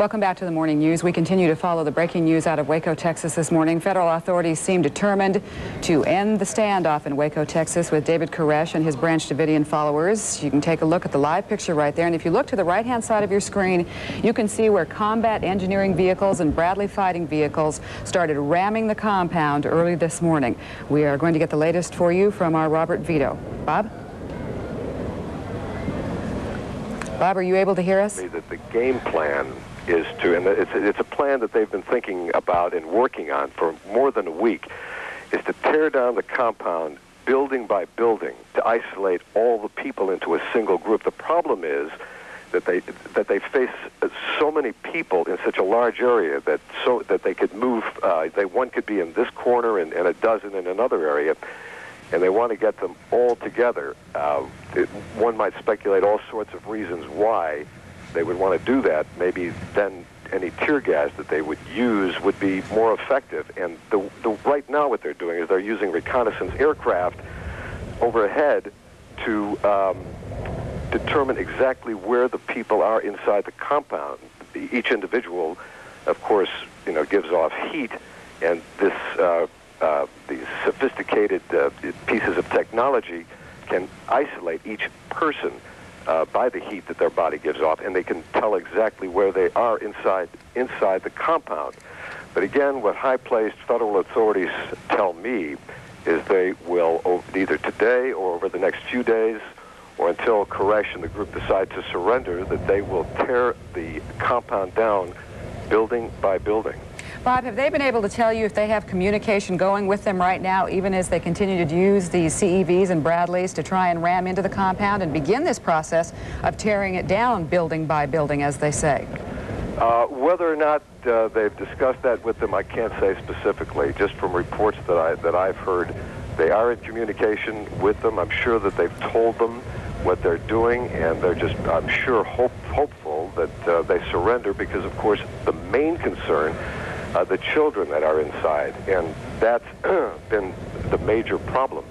Welcome back to the Morning News. We continue to follow the breaking news out of Waco, Texas this morning. Federal authorities seem determined to end the standoff in Waco, Texas with David Koresh and his Branch Davidian followers. You can take a look at the live picture right there. And if you look to the right-hand side of your screen, you can see where combat engineering vehicles and Bradley fighting vehicles started ramming the compound early this morning. We are going to get the latest for you from our Robert Vito. Bob? Bob, are you able to hear us? That the game plan is to, and it's a plan that they've been thinking about and working on for more than a week, is to tear down the compound building by building to isolate all the people into a single group. The problem is that they face so many people in such a large area that they could move. One could be in this corner and a dozen in another area, and they want to get them all together. One might speculate all sorts of reasons why they would want to do that. Maybe then any tear gas that they would use would be more effective. And right now what they're doing is they're using reconnaissance aircraft overhead to determine exactly where the people are inside the compound. Each individual, of course, gives off heat, and these sophisticated pieces of technology can isolate each person by the heat that their body gives off, and they can tell exactly where they are inside the compound. But again, what high-placed federal authorities tell me is they will, either today or over the next few days, or until Koresh and the group decide to surrender, that they will tear the compound down building by building. Bob, have they been able to tell you if they have communication going with them right now, even as they continue to use these CEVs and Bradleys to try and ram into the compound and begin this process of tearing it down building by building, as they say? Whether or not they've discussed that with them, I can't say specifically. Just from reports that I've heard, they are in communication with them. I'm sure that they've told them what they're doing, and they're just, I'm sure, hopeful that they surrender, because, of course, the main concern the children that are inside, and that's been the major problem.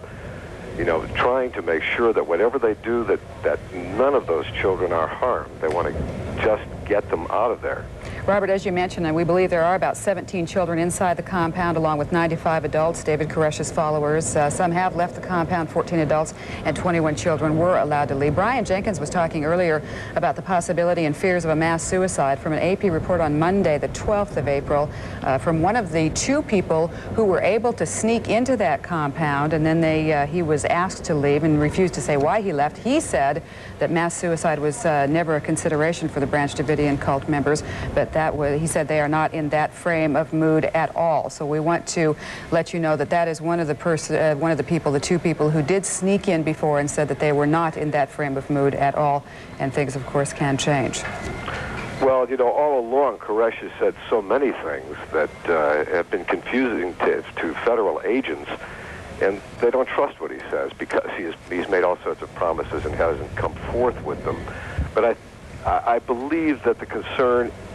Trying to make sure that whatever they do, that none of those children are harmed. They want to just get them out of there. Robert, as you mentioned, and we believe there are about 17 children inside the compound, along with 95 adults, David Koresh's followers. Some have left the compound. 14 adults and 21 children were allowed to leave. Brian Jenkins was talking earlier about the possibility and fears of a mass suicide from an AP report on Monday, the 12th of April, from one of the two people who were able to sneak into that compound, and then he was asked to leave and refused to say why he left. He said that mass suicide was never a consideration for the Branch Davidian cult members, but he said they are not in that frame of mood at all. So we want to let you know that that is one of the two people who did sneak in before and said that they were not in that frame of mood at all, and things, of course, can change. Well, all along, Koresh has said so many things that have been confusing to federal agents, and they don't trust what he says because he's made all sorts of promises and hasn't come forth with them. But I believe that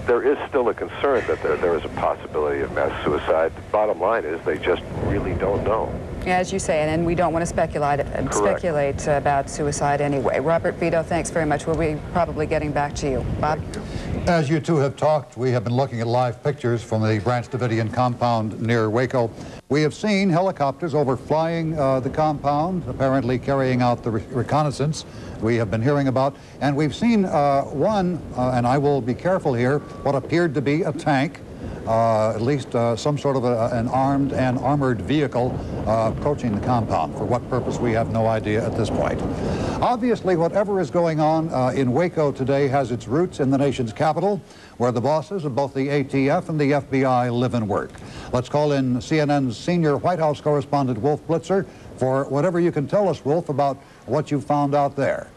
there is still a concern that there is a possibility of mass suicide. The bottom line is they just really don't know. As you say, and we don't want to speculate about suicide anyway. Robert Vito, thanks very much. We'll be probably getting back to you. Bob? As you two have talked, we have been looking at live pictures from the Branch Davidian compound near Waco. We have seen helicopters overflying the compound, apparently carrying out the reconnaissance we have been hearing about. And we've seen one, and I will be careful here, what appeared to be a tank, at least some sort of an armed and armored vehicle approaching the compound. For what purpose, we have no idea at this point. Obviously, whatever is going on in Waco today has its roots in the nation's capital, where the bosses of both the ATF and the FBI live and work. Let's call in CNN's senior White House correspondent, Wolf Blitzer, for whatever you can tell us, Wolf, about what you found out there.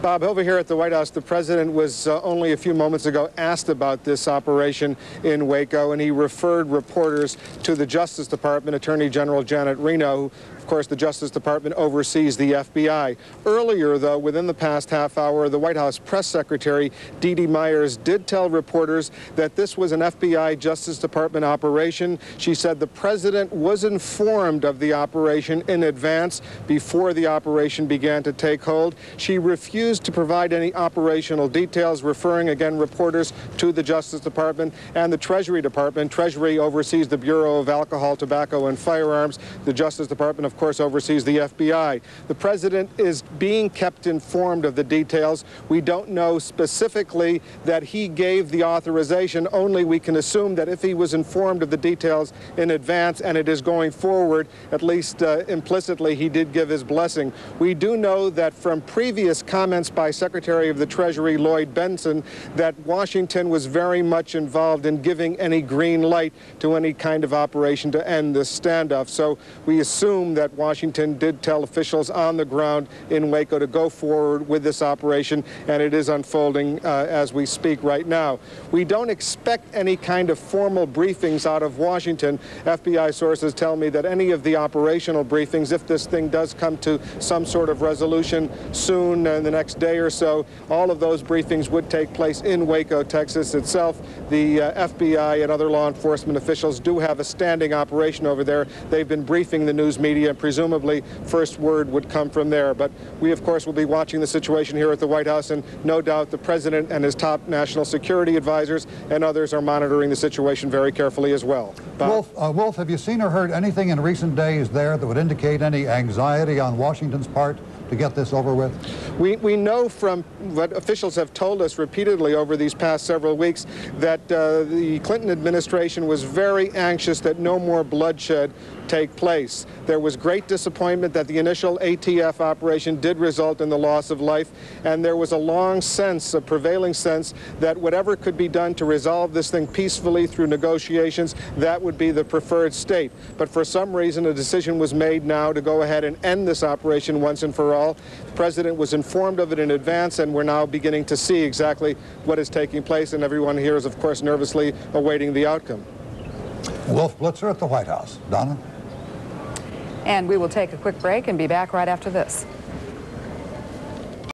Bob, over here at the White House, the president was only a few moments ago asked about this operation in Waco, and he referred reporters to the Justice Department, Attorney General Janet Reno, who Of course, the Justice Department oversees the FBI. Earlier, though, within the past half hour, the White House press secretary, Dee Dee Myers, did tell reporters that this was an FBI Justice Department operation. She said the president was informed of the operation in advance before the operation began to take hold. She refused to provide any operational details, referring again reporters to the Justice Department and the Treasury Department. Treasury oversees the Bureau of Alcohol, Tobacco, and Firearms. The Justice Department, of course, oversees the FBI. The president is being kept informed of the details. We don't know specifically that he gave the authorization, only we can assume that if he was informed of the details in advance and it is going forward, at least implicitly, he did give his blessing. We do know that from previous comments by Secretary of the Treasury Lloyd Benson that Washington was very much involved in giving any green light to any kind of operation to end this standoff. So we assume that Washington did tell officials on the ground in Waco to go forward with this operation, and it is unfolding as we speak right now. We don't expect any kind of formal briefings out of Washington. FBI sources tell me that any of the operational briefings, if this thing does come to some sort of resolution soon in the next day or so, all of those briefings would take place in Waco, Texas itself. The FBI and other law enforcement officials do have a standing operation over there. They've been briefing the news media, and presumably first word would come from there. But we, of course, will be watching the situation here at the White House, and no doubt the president and his top national security advisors and others are monitoring the situation very carefully as well. Wolf, have you seen or heard anything in recent days there that would indicate any anxiety on Washington's part to get this over with? We know from what officials have told us repeatedly over these past several weeks that the Clinton administration was very anxious that no more bloodshed take place. There was great disappointment that the initial ATF operation did result in the loss of life, and there was a long sense, a prevailing sense, that whatever could be done to resolve this thing peacefully through negotiations, that would be the preferred state. But for some reason, a decision was made now to go ahead and end this operation once and for all. The president was informed of it in advance, and we're now beginning to see exactly what is taking place, and everyone here is, of course, nervously awaiting the outcome. Wolf Blitzer at the White House. Donna? And we will take a quick break and be back right after this.